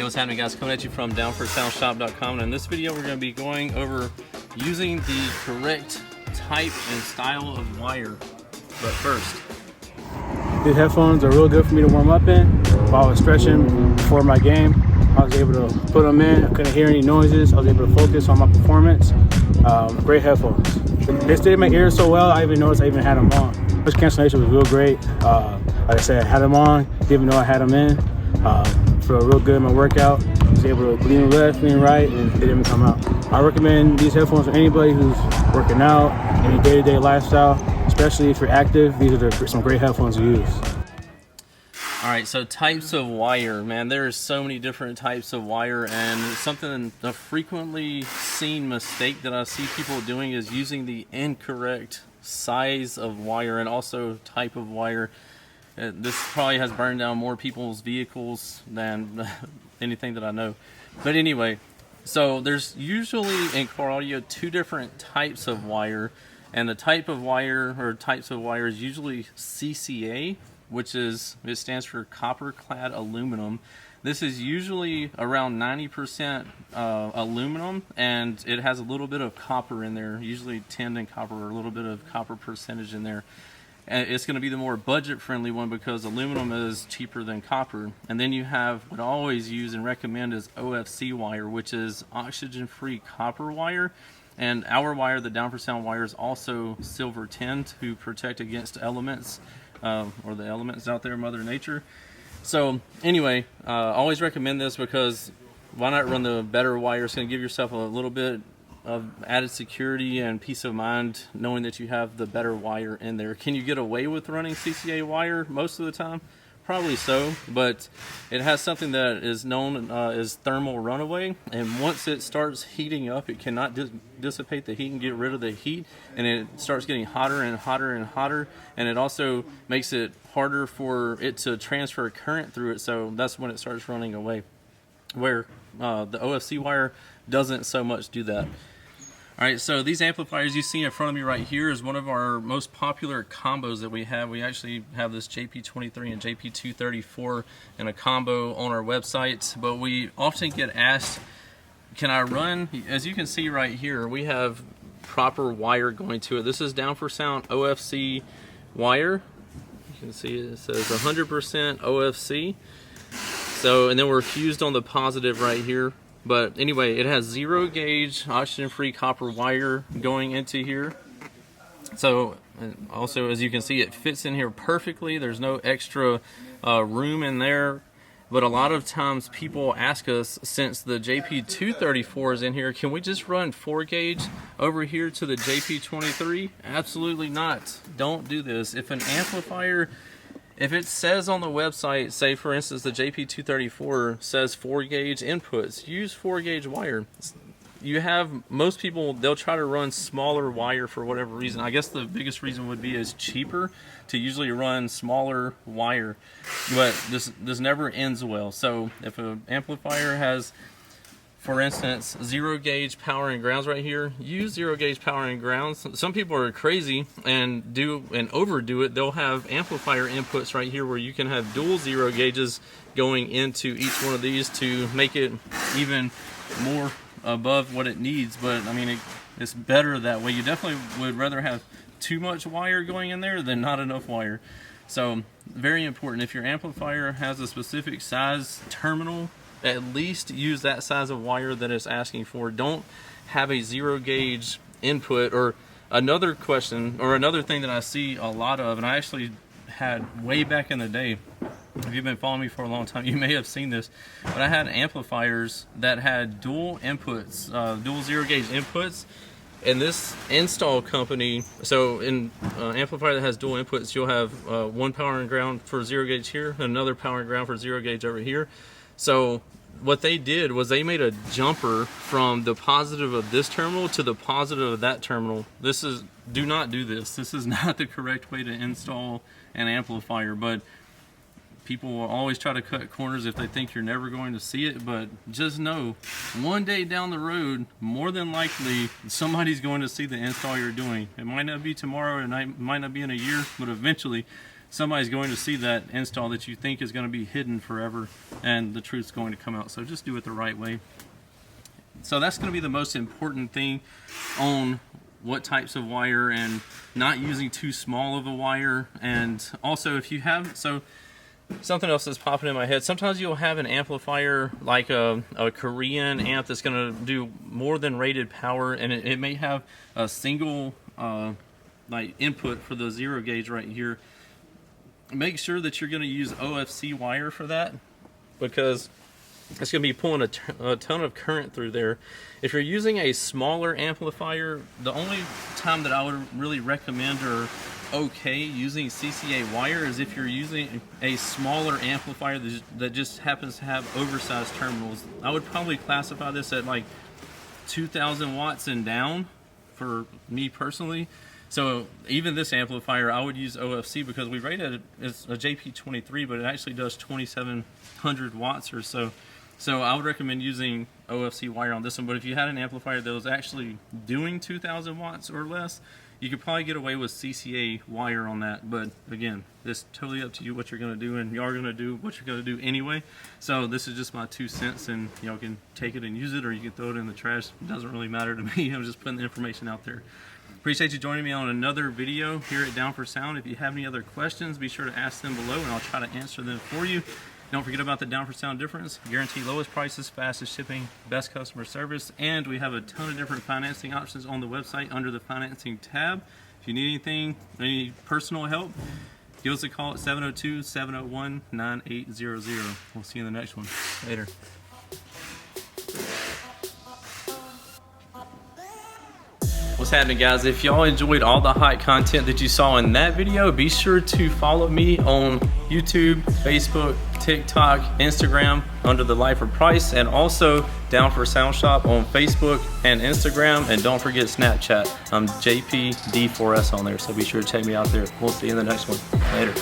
Hey, what's happening, guys? Coming at you from therefor.com, and in this video we're going to be going over using the correct type and style of wire. But first, these headphones are real good for me to warm up in. While I was stretching before my game, I was able to put them in. I couldn't hear any noises. I was able to focus on my performance. Great headphones. They stayed in my ears so well, I even noticed I even had them on. Push cancellation was real great. Like I said, I had them on, didn't even know I had them in. Felt real good in my workout. I was able to lean left, lean right, and they didn't come out. I recommend these headphones for anybody who's working out, any day-to-day lifestyle, especially if you're active. These are some great headphones to use. Alright, so types of wire, man, there's so many different types of wire, and something, a frequently seen mistake that I see people doing is using the incorrect size of wire and also type of wire. This probably has burned down more people's vehicles than anything that I know. But anyway, so there's usually in car audio two different types of wire, and the type of wire or types of wire is usually CCA, which is, it stands for copper clad aluminum. This is usually around 90% aluminum, and it has a little bit of copper in there, usually tin and copper, or a little bit of copper percentage in there. And it's going to be the more budget-friendly one because aluminum is cheaper than copper. And then you have what I always use and recommend is OFC wire, which is oxygen-free copper wire. And our wire, the Down for Sound wire, is also silver tinned to protect against elements, or the elements out there, Mother Nature. So anyway, always recommend this because why not run the better wire? It's going to give yourself a little bit of added security and peace of mind knowing that you have the better wire in there. Can you get away with running CCA wire most of the time? Probably so, but it has something that is known as thermal runaway, and once it starts heating up, it cannot dissipate the heat and get rid of the heat, and it starts getting hotter and hotter and hotter, and it also makes it harder for it to transfer current through it, so that's when it starts running away, where the OFC wire doesn't so much do that. Alright, so these amplifiers you see in front of me right here is one of our most popular combos that we have. We actually have this JP23 and JP234 in a combo on our website, but we often get asked, can I run, as you can see right here, we have proper wire going to it. This is Down for Sound OFC wire. You can see it says 100% OFC. So, and then we're fused on the positive right here. But anyway, it has 0 gauge oxygen-free copper wire going into here. So also, as you can see, it fits in here perfectly. There's no extra room in there. But a lot of times people ask us, since the JP234 is in here, can we just run 4 gauge over here to the JP23? Absolutely not. Don't do this. If an amplifier, if it says on the website, say for instance the JP234 says 4 gauge inputs, use 4 gauge wire. You have, most people, they'll try to run smaller wire for whatever reason. I guess the biggest reason would be it's cheaper to usually run smaller wire, but this never ends well. So if an amplifier has, for instance, 0 gauge power and grounds right here, use 0 gauge power and grounds. Some people are crazy and overdo it. They'll have amplifier inputs right here where you can have dual 0 gauges going into each one of these to make it even more above what it needs. But I mean, it's better that way. You definitely would rather have too much wire going in there than not enough wire. So very important, if your amplifier has a specific size terminal, at least use that size of wire that it's asking for. Don't have a 0 gauge input. Or another question, or another thing that I see a lot of, and I actually had way back in the day, if you've been following me for a long time, you may have seen this, but I had amplifiers that had dual inputs, dual 0 gauge inputs. And this install company, so in amplifier that has dual inputs, you'll have one power and ground for 0 gauge here, and another power and ground for 0 gauge over here. So what they did was they made a jumper from the positive of this terminal to the positive of that terminal. Do not do this. This is not the correct way to install an amplifier, but people will always try to cut corners if they think you're never going to see it. But just know, one day down the road, more than likely, somebody's going to see the install you're doing. It might not be tomorrow, it might not be in a year, but eventually somebody's going to see that install that you think is going to be hidden forever, and the truth's going to come out. So just do it the right way. So that's going to be the most important thing on what types of wire, and not using too small of a wire. And also, if you have, so something else that's popping in my head, sometimes you'll have an amplifier like a Korean amp that's going to do more than rated power, and it may have a single like input for the 0 gauge right here. Make sure that you're going to use OFC wire for that, because it's going to be pulling a ton of current through there. If you're using a smaller amplifier, the only time that I would really recommend or okay using CCA wire is if you're using a smaller amplifier that just happens to have oversized terminals. I would probably classify this at like 2,000 watts and down for me personally. So even this amplifier, I would use OFC because we rated it as a JP23, but it actually does 2,700 watts or so. So I would recommend using OFC wire on this one. But if you had an amplifier that was actually doing 2,000 watts or less, you could probably get away with CCA wire on that. But again, it's totally up to you what you're going to do, and y'all are going to do what you're going to do anyway. So this is just my 2 cents, and y'all can take it and use it, or you can throw it in the trash. It doesn't really matter to me. I'm just putting the information out there. Appreciate you joining me on another video here at Down for Sound. If you have any other questions, be sure to ask them below, and I'll try to answer them for you. Don't forget about the Down for Sound difference. Guarantee lowest prices, fastest shipping, best customer service, and we have a ton of different financing options on the website under the financing tab. If you need anything, any personal help, give us a call at 702-701-9800. We'll see you in the next one. Later. What's happening, guys? If y'all enjoyed all the hot content that you saw in that video, be sure to follow me on YouTube, Facebook, TikTok, Instagram under the Lifer Price, and also Down for Sound Shop on Facebook and Instagram. And don't forget Snapchat. I'm JP therefor on there, so be sure to check me out there. We'll see you in the next one. Later.